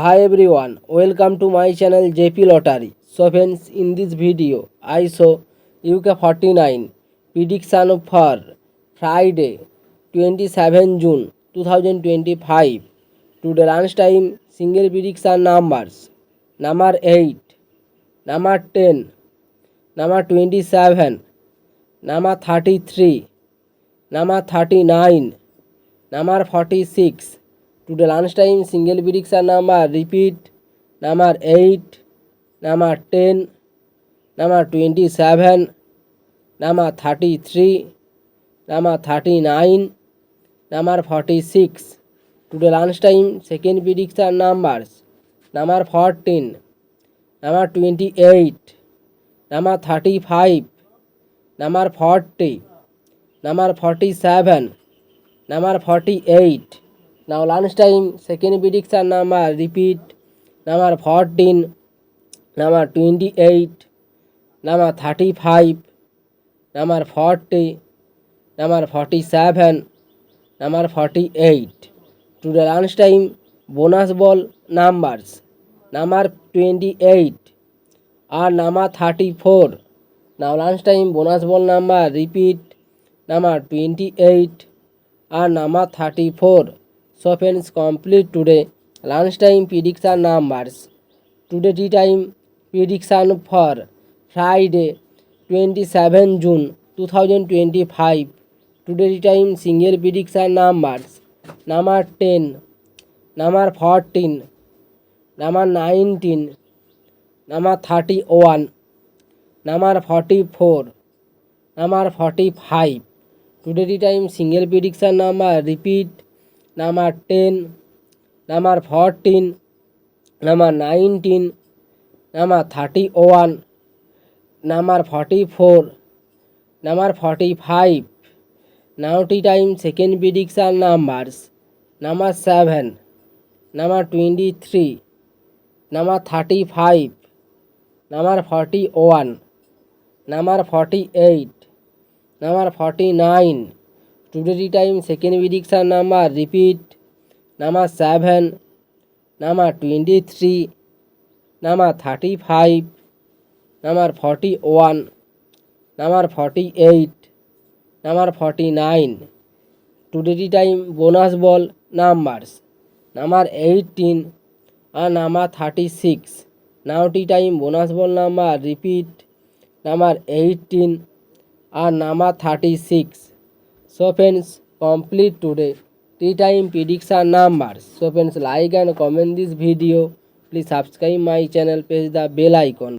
Hi everyone, welcome to my channel JP Lottery. So friends, in this video I show UK 49 prediction for Friday 27 June 2025. Today lunchtime single prediction numbers number 8, number 10, number 27, number 33, number 39, number 46. Today lunchtime single prediction number repeat number 8, number 10, number 27, number 33, number 39, number 46. Today lunchtime second prediction numbers number 14, number 28, number 35, number 40, number 47, number 48. Now lunchtime second prediction number repeat number 14, number 28, number 35, number 40, number 47, number 48. Today lunchtime bonus ball numbers number 28 or number 34. Now lunchtime bonus ball number repeat number 28 or number 34. So friends, complete today lunchtime prediction numbers. Today tea time prediction for Friday 27 June 2025. Today tea time single prediction numbers number 10, number 14, number 19, number 31, number 44, number 45. Today tea time single prediction number repeat number 10, number 14, number 19, number 31, number 44, number 45. Now tea time second prediction numbers number 7, number 23, number 35, number 41, number 48, number 49. Today tea time second prediction number repeat number 7, number 23, number 35, number 41, number 48, number 49. Today tea time bonus ball numbers number 18 and number 36. Now tea time bonus ball number repeat number 18 and number 36. So friends, complete today tea time prediction numbers. So friends, like and comment this video. Please subscribe my channel, press the bell icon.